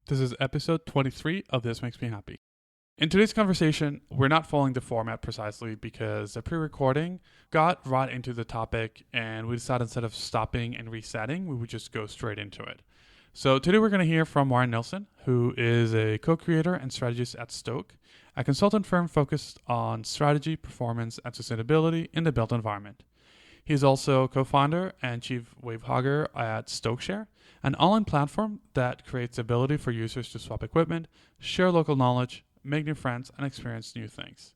This is episode 23 of This Makes Me Happy. In today's conversation, we're not following the format precisely because the pre-recording got right into the topic and we decided instead of stopping and resetting, we would just go straight into it. So today we're going to hear from Neilson, who is a co-creator and strategist at Stoke, a consultant firm focused on strategy, performance, and sustainability in the built environment. He is also co-founder and chief wave hogger at StokeShare, an online platform that creates the ability for users to swap equipment, share local knowledge, make new friends, and experience new things.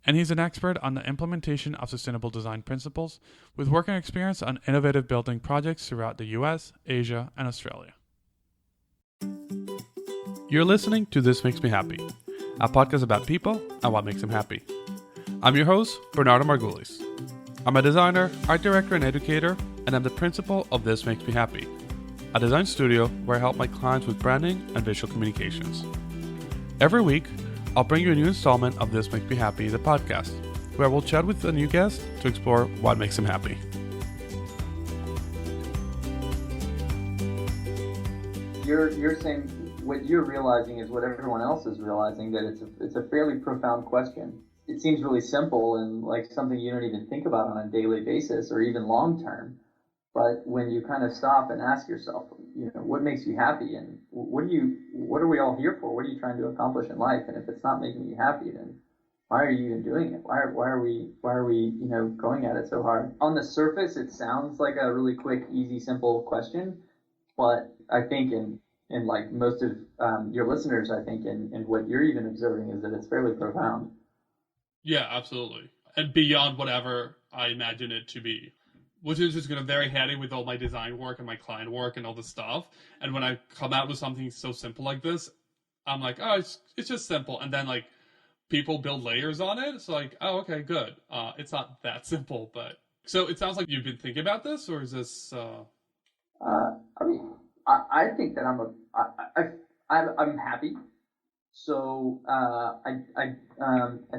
And he's an expert on the implementation of sustainable design principles with working experience on innovative building projects throughout the US, Asia, and Australia. You're listening to This Makes Me Happy, a podcast about people and what makes them happy. I'm your host, Bernardo Margulis. I'm a designer, art director, and educator, and I'm the principal of This Makes Me Happy, a design studio where I help my clients with branding and visual communications. Every week, I'll bring you a new installment of This Makes Me Happy, the podcast, where we'll chat with a new guest to explore what makes them happy. You're saying what you're realizing is what everyone else is realizing, that it's a fairly profound question. It seems really simple and like something you don't even think about on a daily basis or even long term. But when you kind of stop and ask yourself, what makes you happy, and what are we all here for? What are you trying to accomplish in life? And if it's not making you happy, then why are you even doing it? Why are we going at it so hard? On the surface, it sounds like a really quick, easy, simple question, but I think in like most of your listeners, I think, and what you're even observing is that it's fairly profound. Yeah, absolutely. And beyond whatever I imagine it to be. Which is just very handy with all my design work and my client work and all this stuff. And when I come out with something so simple like this, I'm like, oh, it's just simple. And then like people build layers on it. It's like, oh, okay, good. It's not that simple, but so it sounds like you've been thinking about this, or is this? I think that I'm happy. So I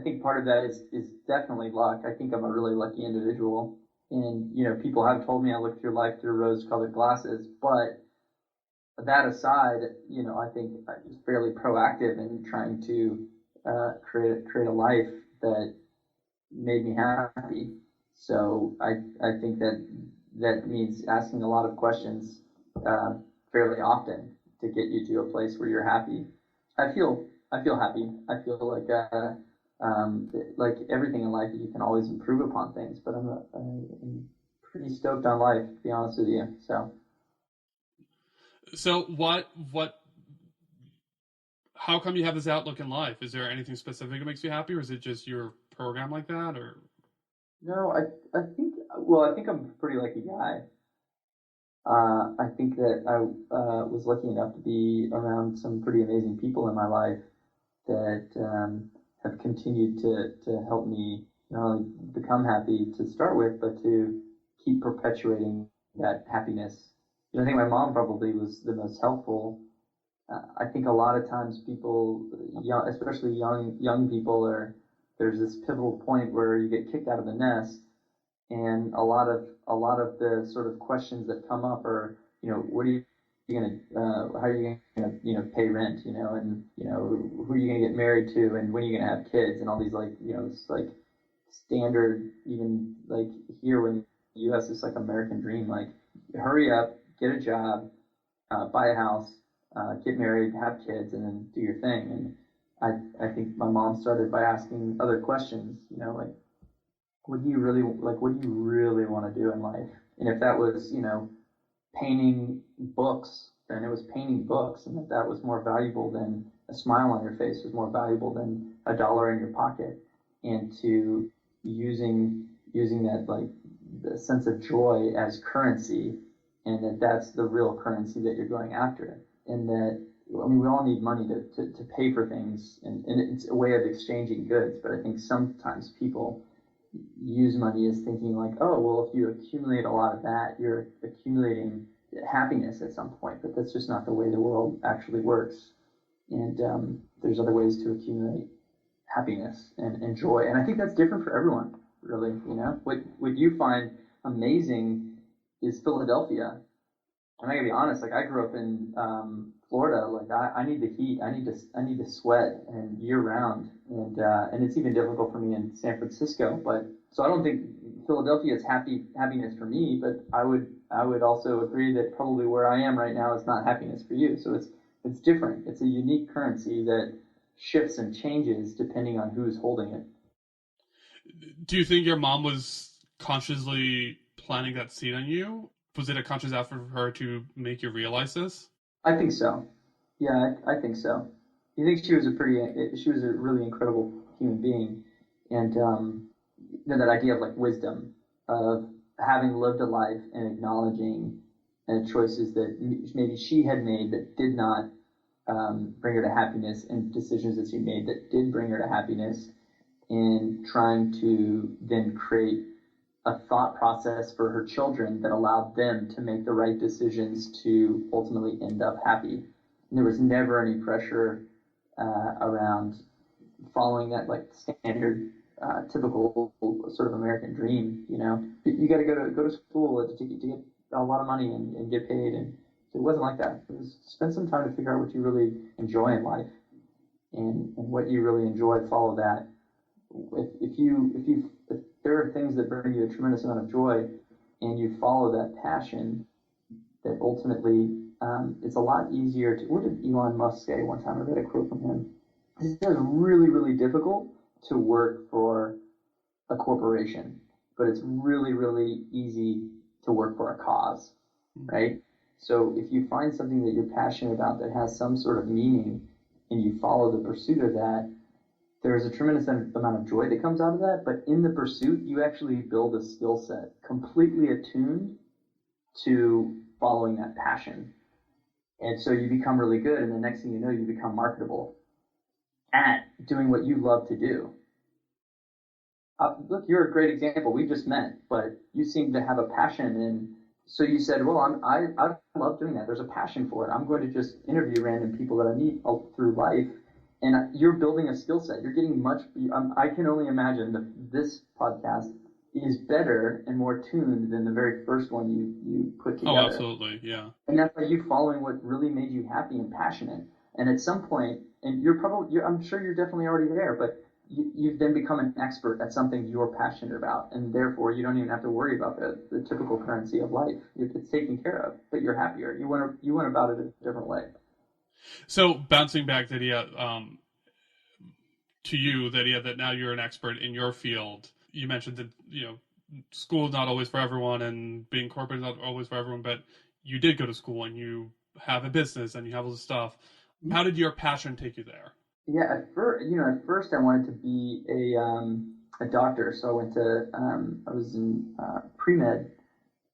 think part of that is definitely luck. I think I'm a really lucky individual. And, people have told me I look through life through rose-colored glasses, but that aside, I think I'm fairly proactive in trying to create a life that made me happy. So I think that means asking a lot of questions fairly often to get you to a place where you're happy. I feel happy. I feel like everything in life, you can always improve upon things, but I'm pretty stoked on life, to be honest with you. So how come you have this outlook in life? Is there anything specific that makes you happy, or is it just your program like that, or? No, I think I'm a pretty lucky guy. I think that I was lucky enough to be around some pretty amazing people in my life that have continued to help me not only become happy to start with, but to keep perpetuating that happiness. I think my mom probably was the most helpful. I think a lot of times people, especially young people, there's this pivotal point where you get kicked out of the nest, and a lot of the sort of questions that come up are, what are you how are you gonna pay rent, and who are you gonna get married to, and when are you gonna have kids, and all these it's like standard, even like here in the U.S. it's like American dream, like hurry up, get a job, buy a house, get married, have kids, and then do your thing. And I think my mom started by asking other questions, like what do you really want to do in life? And if that was, painting books, then it was painting books, and that was more valuable than a smile on your face, was more valuable than $1 in your pocket. And to using that, like the sense of joy as currency, and that's the real currency that you're going after. And that, we all need money to pay for things, and it's a way of exchanging goods. But I think sometimes people use money as thinking like, oh, well, if you accumulate a lot of that, you're accumulating happiness at some point. But that's just not the way the world actually works. And there's other ways to accumulate happiness and joy. And I think that's different for everyone, really. What you find amazing is Philadelphia. And I gotta be honest, like I grew up in Florida, like I need the heat. I need to sweat and year round, and it's even difficult for me in San Francisco. But so I don't think Philadelphia is happiness for me. But I would also agree that probably where I am right now is not happiness for you. So it's different. It's a unique currency that shifts and changes depending on who's holding it. Do you think your mom was consciously planting that seed on you? Was it a conscious effort for her to make you realize this? I think so. Yeah, I think so. You think she was a really incredible human being, and that idea of like wisdom, of having lived a life and acknowledging choices that maybe she had made that did not bring her to happiness, and decisions that she made that did bring her to happiness, and trying to then create a thought process for her children that allowed them to make the right decisions to ultimately end up happy. And there was never any pressure around following that like standard, typical sort of American dream. You know, you got to go to school to get a lot of money and get paid, and so it wasn't like that. It was spend some time to figure out what you really enjoy in life, and what you really enjoy. Follow that. If there are things that bring you a tremendous amount of joy, and you follow that passion, that ultimately it's a lot easier to. What did Elon Musk say one time? I read a quote from him. He said it's really difficult to work for a corporation, but it's really easy to work for a cause, right? So if you find something that you're passionate about that has some sort of meaning, and you follow the pursuit of that, there's a tremendous amount of joy that comes out of that. But in the pursuit, you actually build a skill set completely attuned to following that passion. And so you become really good, and the next thing you know, you become marketable at doing what you love to do. Look, you're a great example. We just met, but you seem to have a passion, and so you said, "Well, I love doing that. There's a passion for it. I'm going to just interview random people that I meet through life." And you're building a skill set. You're getting much. I can only imagine that this podcast is better and more tuned than the very first one you put Oh, together. absolutely, yeah. And that's by you following what really made you happy and passionate. And at some point, and I'm sure you're definitely already there, but you've then become an expert at something you're passionate about, and therefore you don't even have to worry about the typical currency of life. It's taken care of, but you're happier. You went about it a different way. So bouncing back to the to you, that that now you're an expert in your field. You mentioned that school is not always for everyone, and being corporate is not always for everyone. But you did go to school, and you have a business, and you have all this stuff. How did your passion take you there? Yeah, at first I wanted to be a doctor, so I went to I was in pre med,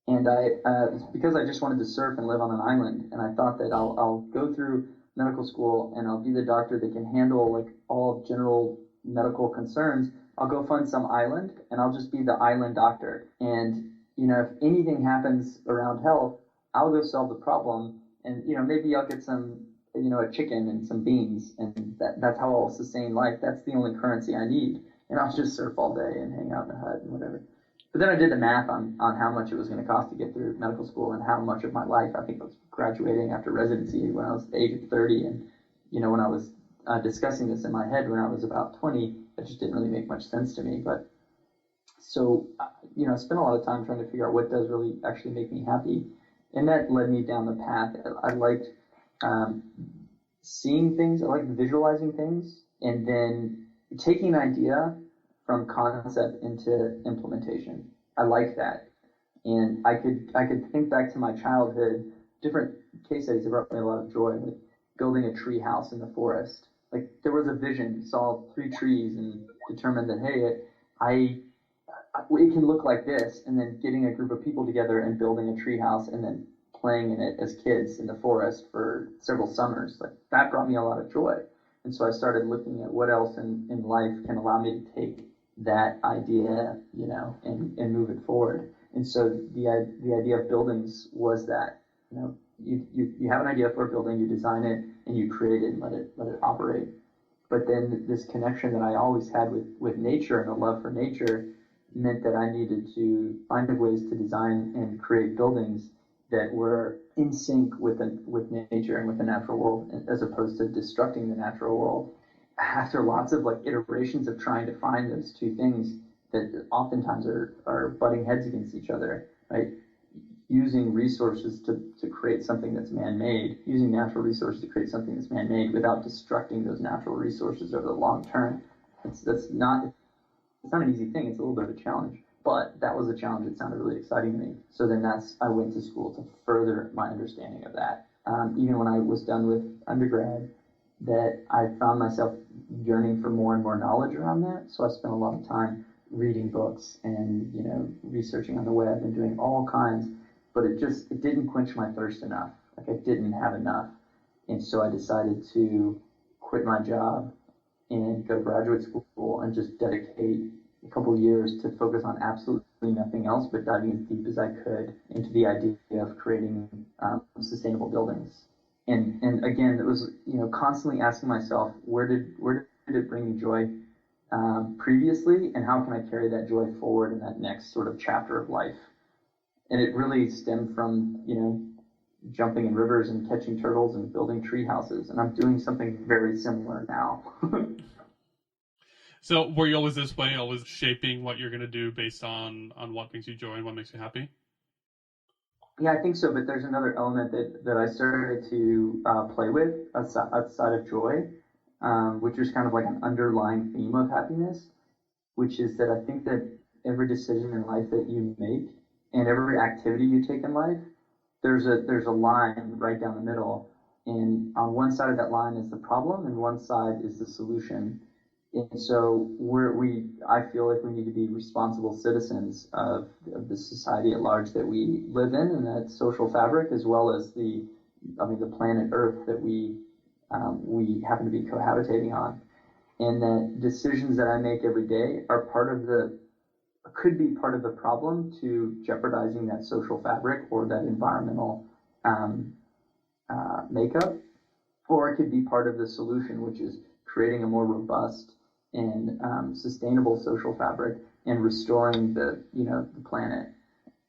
and it's because I just wanted to surf and live on an island, and I thought that I'll go through medical school and I'll be the doctor that can handle like all general medical concerns. I'll go find some island and I'll just be the island doctor, and if anything happens around health, I'll go solve the problem, and maybe I'll get some a chicken and some beans, and that's how I'll sustain life. That's the only currency I need, and I'll just surf all day and hang out in a hut and whatever. But then I did the math on how much it was going to cost to get through medical school, and how much of my life, I think I was graduating after residency when I was the age of 30. And, when I was discussing this in my head when I was about 20, it just didn't really make much sense to me. But so, I spent a lot of time trying to figure out what does really actually make me happy. And that led me down the path. I liked um, seeing things, I liked visualizing things, and then taking an idea from concept into implementation. I like that, and I could think back to my childhood. Different case studies have brought me a lot of joy, like building a tree house in the forest. Like there was a vision, saw 3 trees, and determined that hey, it can look like this, and then getting a group of people together and building a tree house, and then playing in it as kids in the forest for several summers. Like that brought me a lot of joy. And so I started looking at what else in life can allow me to take that idea, and move it forward. And so the idea of buildings was that, you have an idea for a building, you design it, and you create it and let it operate. But then this connection that I always had with nature and a love for nature meant that I needed to find ways to design and create buildings that were in sync with nature and with the natural world, as opposed to destructing the natural world. After lots of like iterations of trying to find those two things that oftentimes are butting heads against each other, right? Using resources to create something that's man-made, using natural resources to create something that's man-made without destructing those natural resources over the long term. It's not an easy thing. It's a little bit of a challenge, but that was a challenge that sounded really exciting to me. So then I went to school to further my understanding of that. Even when I was done with undergrad, that I found myself yearning for more and more knowledge around that. So I spent a lot of time reading books and researching on the web and doing all kinds, but it didn't quench my thirst enough. Like I didn't have enough, and so I decided to quit my job and go to graduate school and just dedicate a couple of years to focus on absolutely nothing else but diving as deep as I could into the idea of creating sustainable buildings. And again, it was constantly asking myself, where did it bring me joy previously, and how can I carry that joy forward in that next sort of chapter of life? And it really stemmed from jumping in rivers and catching turtles and building tree houses, and I'm doing something very similar now. So were you always this way, always shaping what you're going to do based on what brings you joy and what makes you happy? Yeah, I think so. But there's another element that I started to play with outside of joy, which is kind of like an underlying theme of happiness, which is that I think that every decision in life that you make and every activity you take in life, there's a line right down the middle, and on one side of that line is the problem, and one side is the solution. And so I feel like we need to be responsible citizens of the society at large that we live in, and that social fabric, as well as the planet Earth that we happen to be cohabitating on. And that decisions that I make every day are could be part of the problem to jeopardizing that social fabric or that environmental um, makeup, or it could be part of the solution, which is creating a more robust and sustainable social fabric and restoring the planet.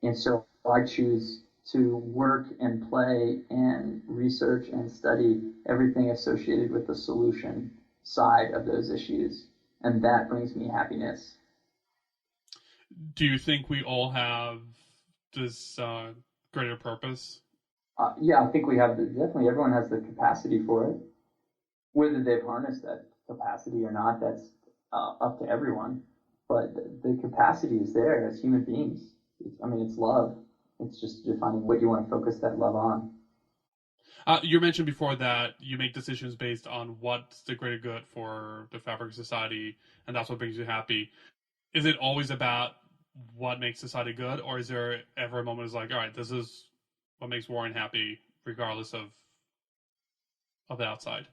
And so I choose to work and play and research and study everything associated with the solution side of those issues, and that brings me happiness. Do you think we all have this greater purpose? Yeah, I think we have definitely everyone has the capacity for it. Whether they've harnessed that capacity or not, that's up to everyone. But the capacity is there as human beings. It's love. It's just defining what you want to focus that love on. You mentioned before that you make decisions based on what's the greater good for the fabric of society, and that's what brings you happy. Is it always about what makes society good, or is there ever a moment it's like, all right, this is what makes Warren happy, regardless of the outside?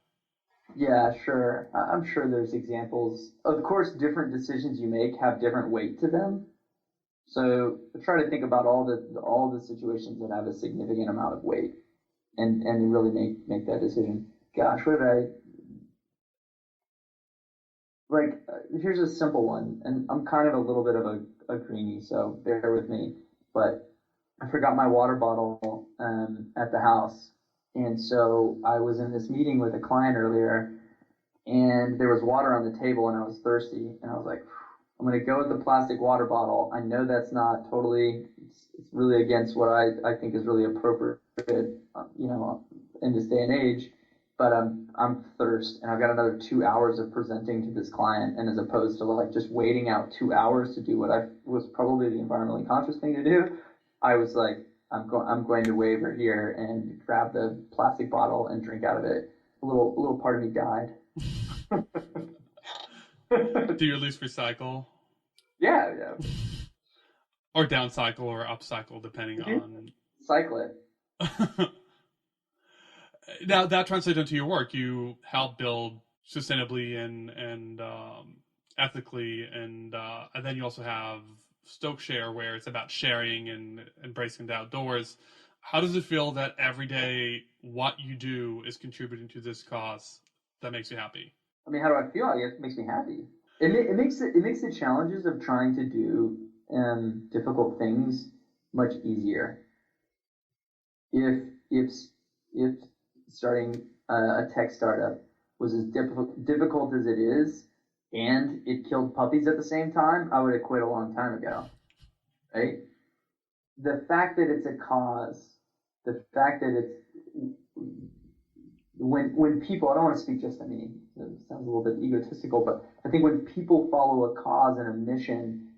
Yeah, sure. I'm sure there's examples. Of course, different decisions you make have different weight to them. So try to think about all the situations that have a significant amount of weight, and really make that decision. Gosh, what did I like? Here's a simple one, and I'm kind of a little bit of a greenie, so bear with me. But I forgot my water bottle at the house, and so I was in this meeting with a client earlier, and there was water on the table, and I was thirsty, and I was like, I'm going to go with the plastic water bottle. I know that's not totally, it's really against what I think is really appropriate, in this day and age. But I'm thirst, and I've got another 2 hours of presenting to this client, and as opposed to like just waiting out 2 hours to do what I was probably the environmentally conscious thing to do, I was like, I'm going to waver here and grab the plastic bottle and drink out of it. A little part of me died. Do you at least recycle Yeah, yeah. or downcycle or upcycle, depending Did you on? cycle it? Now that translates into your work. You help build sustainably and ethically, and then you also have Stoke Share, where it's about sharing and embracing the outdoors. How does it feel that every day what you do is contributing to this cause that makes you happy? I mean, how do I feel? I guess it makes me happy. It makes the challenges of trying to do difficult things much easier. if starting a tech startup was as difficult as it is, and it killed puppies at the same time, I would have quit a long time ago, right? The fact that it's a cause, the fact that it's when people, I don't want to speak just to me, it sounds a little bit egotistical, but I think when people follow a cause and a mission,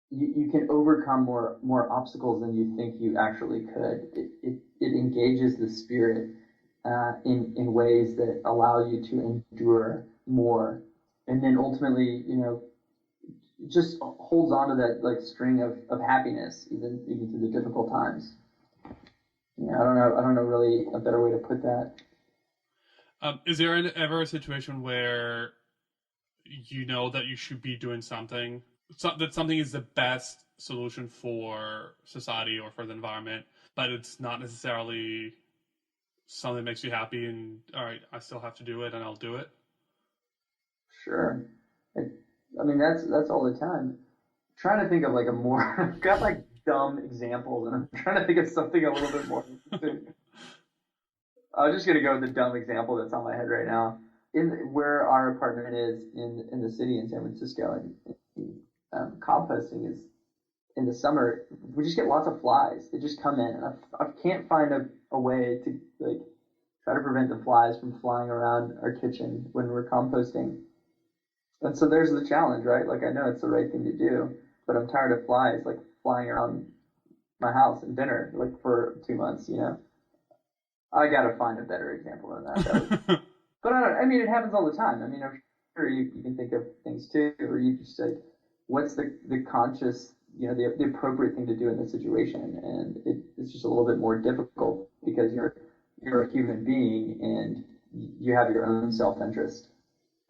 you can overcome more obstacles than you think you actually could. It engages the spirit in ways that allow you to endure more, and then ultimately, just holds on to that like string of happiness even through the difficult times. I don't know really a better way to put that. Is there ever a situation where you know that you should be doing something, that something is the best solution for society or for the environment, but it's not necessarily something that makes you happy, and all right, I still have to do it and I'll do it? Sure. I, I mean that's all the time. Trying to think of like a more I've got like dumb examples and I'm trying to think of something a little bit more interesting. I was just gonna go with the dumb example that's on my head right now. In where our apartment is in the city in San Francisco, and composting is in the summer. We just get lots of flies. They just come in, and I can't find a way to like try to prevent the flies from flying around our kitchen when we're composting. And so there's the challenge, right? Like I know it's the right thing to do, but I'm tired of flies like flying around my house and dinner like for 2 months. I got to find a better example than that. But I don't. I mean, it happens all the time. I mean, I'm sure you can think of things too, where you just say, what's the conscious, the appropriate thing to do in this situation, and it's just a little bit more difficult because you're a human being and you have your own self interest.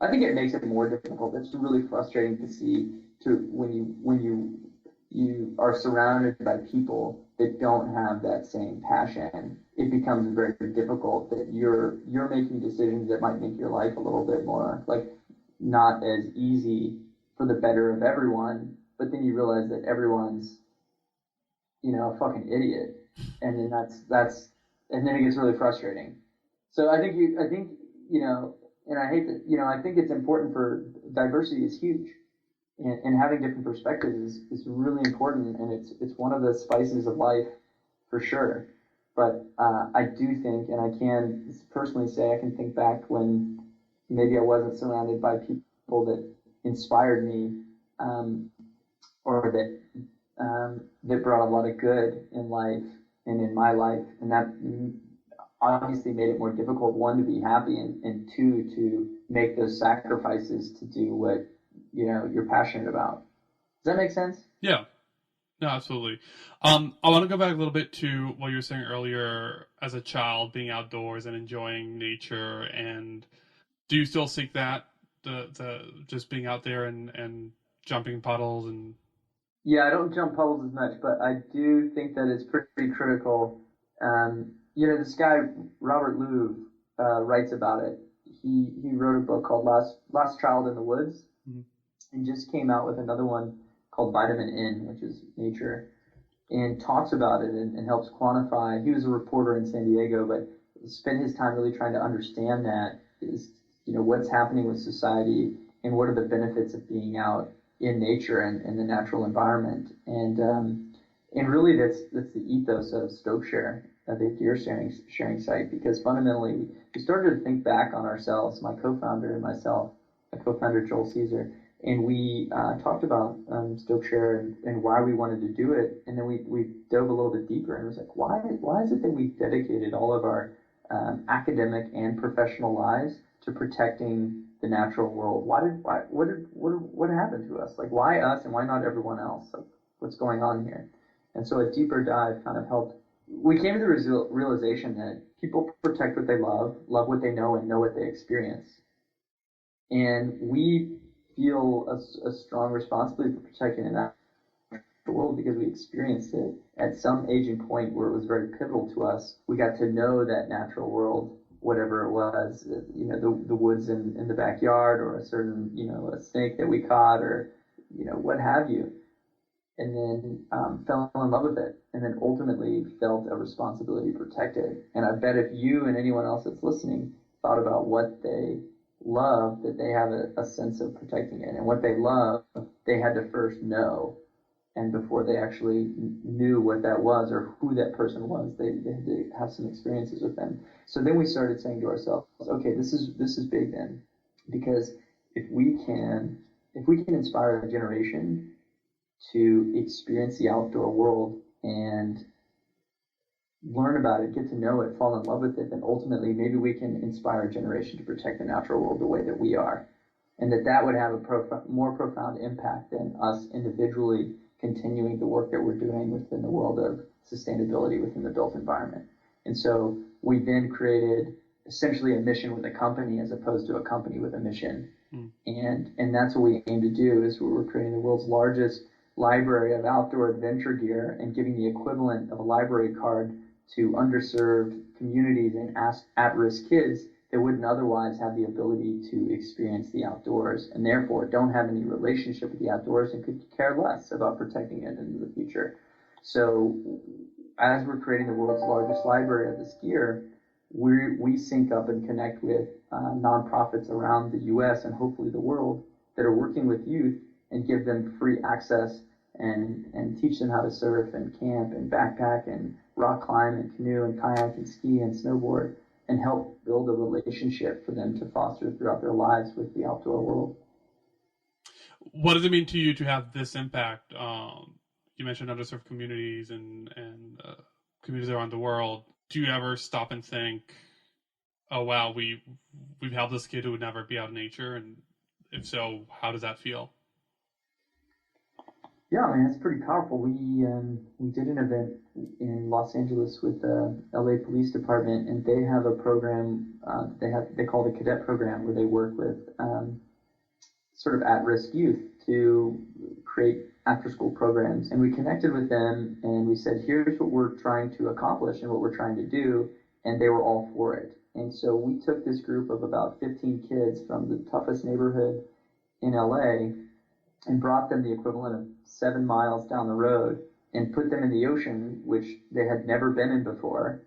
I think it makes it more difficult. It's really frustrating to see to when you are surrounded by people that don't have that same passion. It becomes very difficult that you're making decisions that might make your life a little bit more like not as easy for the better of everyone. But then you realize that everyone's a fucking idiot, and then that's and then it gets really frustrating. So I think and I hate that I think it's important for diversity is huge, and having different perspectives is really important, and it's one of the spices of life for sure. But I do think, and I can personally say, I can think back when maybe I wasn't surrounded by people that inspired me, um, or that brought a lot of good in life and in my life, and that obviously made it more difficult, one, to be happy, and two, to make those sacrifices to do what you're passionate about. Does that make sense? Yeah, no, absolutely. I want to go back a little bit to what you were saying earlier as a child, being outdoors and enjoying nature. And do you still seek that, the just being out there and jumping puddles and Yeah, I don't jump puddles as much, but I do think that it's pretty critical. This guy Robert Louv writes about it. He wrote a book called Last Child in the Woods, Mhm. and just came out with another one called Vitamin N, which is nature, and talks about it and helps quantify. He was a reporter in San Diego, but spent his time really trying to understand that is, what's happening with society and what are the benefits of being out in nature and the natural environment. And really that's the ethos of Stokeshare, the gear sharing site, because fundamentally we started to think back on ourselves, my co-founder and myself, my co-founder Joel Caesar, and we talked about Stokeshare and why we wanted to do it, and then we dove a little bit deeper and was like, why is it that we dedicated all of our academic and professional lives to protecting the natural world? What happened to us? Like, why us and why not everyone else? Like, what's going on here? And so a deeper dive kind of helped. We came to the realization that people protect what they love what they know, and know what they experience. And we feel a strong responsibility for protecting the natural world because we experienced it at some age and point where it was very pivotal to us. We got to know that natural world, whatever it was, the woods in the backyard, or a certain, a snake that we caught, or, what have you. and then fell in love with it, and then ultimately felt a responsibility to protect it. And I bet if you and anyone else that's listening thought about what they love, that they have a sense of protecting it, and what they love, they had to first know. And before they actually knew what that was or who that person was, they had to have some experiences with them. So then we started saying to ourselves, okay, this is big then, because if we can if we can inspire a generation to experience the outdoor world and learn about it, get to know it, fall in love with it, then ultimately maybe we can inspire a generation to protect the natural world the way that we are. And that would have a more profound impact than us individually continuing the work that we're doing within the world of sustainability within the built environment. And so we then created essentially a mission with a company as opposed to a company with a mission. And that's what we aim to do is we're creating the world's largest library of outdoor adventure gear and giving the equivalent of a library card to underserved communities and at-risk kids that wouldn't otherwise have the ability to experience the outdoors and therefore don't have any relationship with the outdoors and could care less about protecting it into the future. So as we're creating the world's largest library of this gear, we sync up and connect with nonprofits around the U.S. and hopefully the world that are working with youth and give them free access and teach them how to surf and camp and backpack and rock climb and canoe and kayak and ski and snowboard and help build a relationship for them to foster throughout their lives with the outdoor world. What does it mean to you to have this impact? You mentioned underserved communities and communities around the world. Do you ever stop and think, "Oh wow, we've helped this kid who would never be out in nature"? And if so, how does that feel? Yeah, I mean, it's pretty powerful. We did an event in Los Angeles with the LA Police Department, and they have a program they call the Cadet Program, where they work with sort of at-risk youth to create after-school programs. And we connected with them, and we said, here's what we're trying to accomplish and what we're trying to do, and they were all for it. And so we took this group of about 15 kids from the toughest neighborhood in LA and brought them the equivalent of 7 miles down the road and put them in the ocean, which they had never been in before,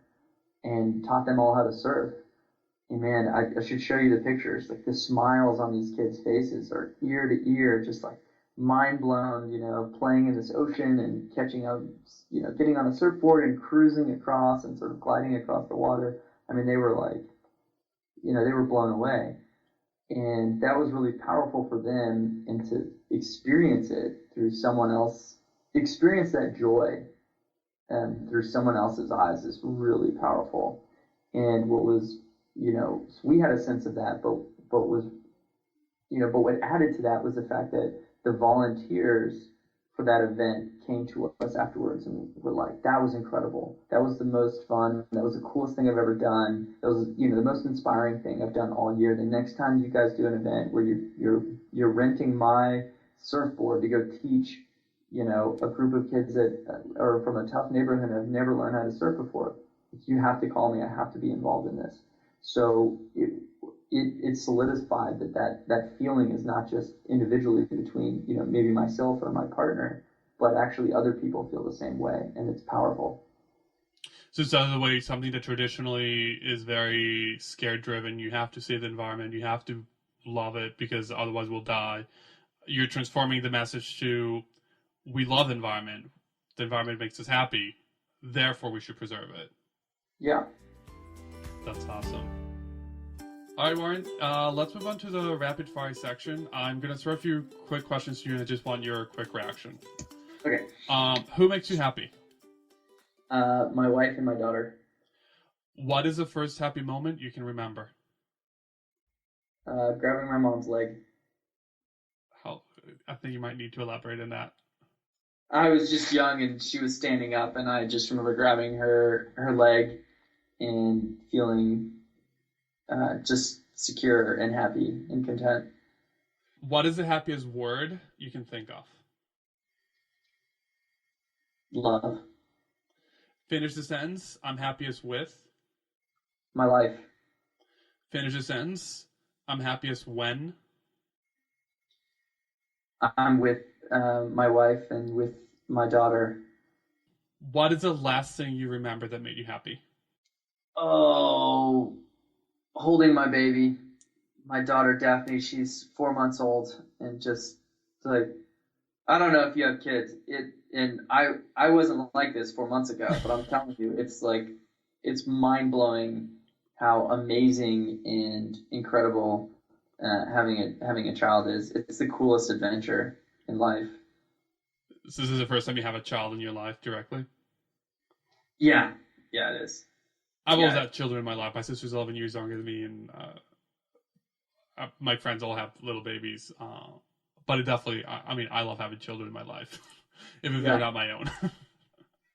and taught them all how to surf. And man, I should show you the pictures. Like the smiles on these kids' faces are ear to ear, just like mind blown, playing in this ocean and catching up, getting on a surfboard and cruising across and sort of gliding across the water. I mean, they were like, they were blown away. And that was really powerful for them, and to experience it through someone else, experience that joy through someone else's eyes is really powerful. And what was, we had a sense of that, but what added to that was the fact that the volunteers for that event came to us afterwards and were like, that was incredible. That was the most fun. That was the coolest thing I've ever done. That was, the most inspiring thing I've done all year. The next time you guys do an event where you're renting my surfboard to go teach, a group of kids that are from a tough neighborhood and have never learned how to surf before, you have to call me. I have to be involved in this. So it solidified that feeling is not just individually between, maybe myself or my partner, but actually other people feel the same way, and it's powerful. So it's the way something that traditionally is very scared driven. You have to save the environment. You have to love it because otherwise we'll die. You're transforming the message to we love the environment. The environment makes us happy. Therefore, we should preserve it. Yeah. That's awesome. All right, Warren, let's move on to the rapid fire section. I'm going to throw a few quick questions to you, and I just want your quick reaction. Okay. Who makes you happy? My wife and my daughter. What is the first happy moment you can remember? Grabbing my mom's leg. How, I think you might need to elaborate on that. I was just young and she was standing up, and I just remember grabbing her leg and feeling just secure and happy and content. What is the happiest word you can think of? Love. Finish the sentence. I'm happiest with. My life. Finish the sentence. I'm happiest when. I'm with my wife and with my daughter. What is the last thing you remember that made you happy? Oh, holding my baby, my daughter Daphne. She's 4 months old, and just like, I don't know if you have kids. And I wasn't like this 4 months ago, but I'm telling you, it's like it's mind blowing how amazing and incredible having a child is. It's the coolest adventure in life. So this is the first time you have a child in your life directly? Yeah, yeah, it is. I've always Yeah, had children in my life. My sister's 11 years younger than me, and my friends all have little babies. But it definitely, I mean, I love having children in my life, even if they're yeah, not my own.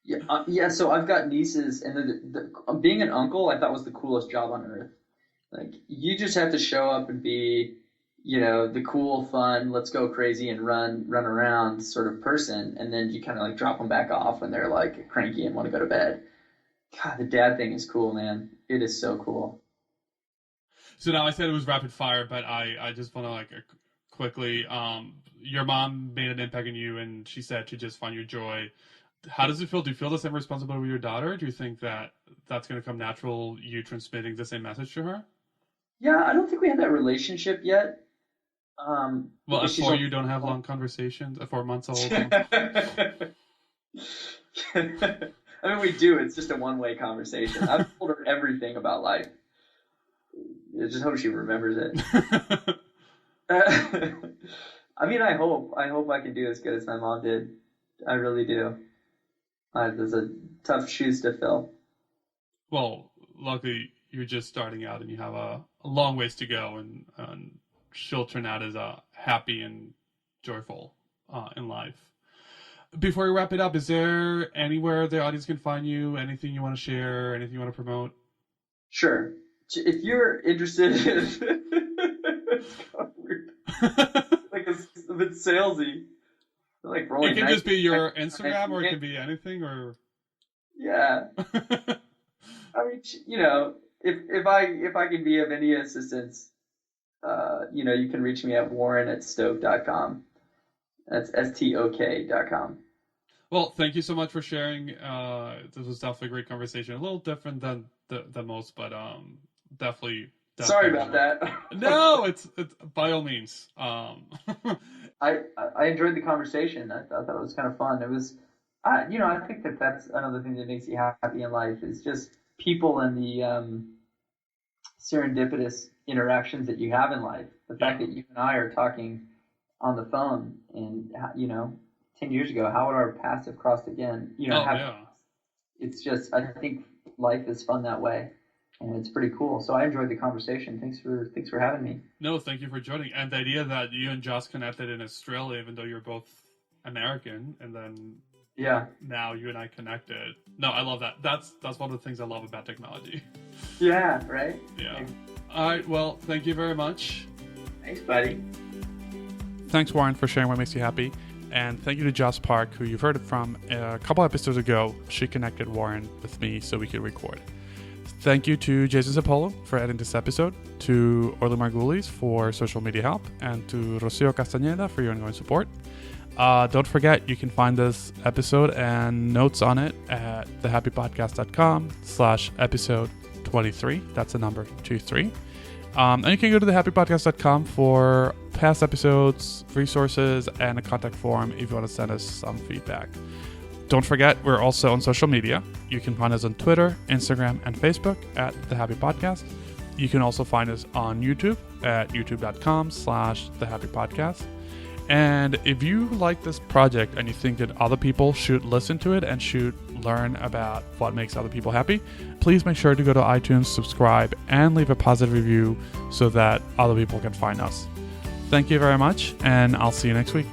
yeah, yeah. So I've got nieces, and being an uncle, I thought was the coolest job on earth. Like you just have to show up and be, the cool, fun, let's go crazy and run around sort of person, and then you kind of like drop them back off when they're like cranky and want to go to bed. God, the dad thing is cool, man. It is so cool. So now I said it was rapid fire, but I just want to like quickly, your mom made an impact on you, and she said to just find your joy. How does it feel? Do you feel the same responsibility with your daughter? Do you think that that's going to come natural, you transmitting the same message to her? Yeah, I don't think we have that relationship yet. Well, Because at she's four, only you don't have long conversations. At 4 months old, you don't. I mean, we do. It's just a one-way conversation. I've told her everything about life. I just hope she remembers it. I mean, I hope I can do as good as my mom did. I really do. There's a tough shoes to fill. Well, luckily you're just starting out, and you have a long ways to go, and she'll turn out as happy and joyful in life. Before we wrap it up, is there anywhere the audience can find you? Anything you want to share? Anything you want to promote? Sure. If you're interested in, it's kind of weird, like a bit salesy, like It rolling can dice. just be your Instagram, or it can be anything, or Yeah. I mean, if I can be of any assistance, you can reach me at warren@stoke.com. That's STOK.com. Well, thank you so much for sharing. This was definitely a great conversation. A little different than the most, but definitely Sorry definitely about one. that. No, it's by all means. I enjoyed the conversation. I thought it was kind of fun. It was, I think that that's another thing that makes you happy in life is just people and the serendipitous interactions that you have in life. The fact Yeah. that you and I are talking on the phone, and 10 years ago, how would our paths have crossed again? Oh Have yeah. it's just I think life is fun that way, and it's pretty cool. So I enjoyed the conversation. Thanks for having me. No, thank you for joining. And the idea that you and Josh connected in Australia, even though you're both American, and then Yeah, now you and I connected. No, I love that. That's one of the things I love about technology. yeah, right. Yeah. All right. Well, thank you very much. Thanks, buddy. Thanks, Warren, for sharing what makes you happy. And thank you to Joss Park, who you've heard it from a couple episodes ago. She connected Warren with me so we could record. Thank you to Jason Zapolo for editing this episode, to Orly Margulies for social media help, and to Rocio Castañeda for your ongoing support. Don't forget, you can find this episode and notes on it at thehappypodcast.com/episode 23. That's the number 23. And you can go to thehappypodcast.com for past episodes, resources, and a contact form if you want to send us some feedback. Don't forget, we're also on social media. You can find us on Twitter, Instagram, and Facebook at The Happy Podcast. You can also find us on YouTube at youtube.com/thehappypodcast. And if you like this project and you think that other people should listen to it and should learn about what makes other people happy, please make sure to go to iTunes, subscribe, and leave a positive review so that other people can find us. Thank you very much, and I'll see you next week.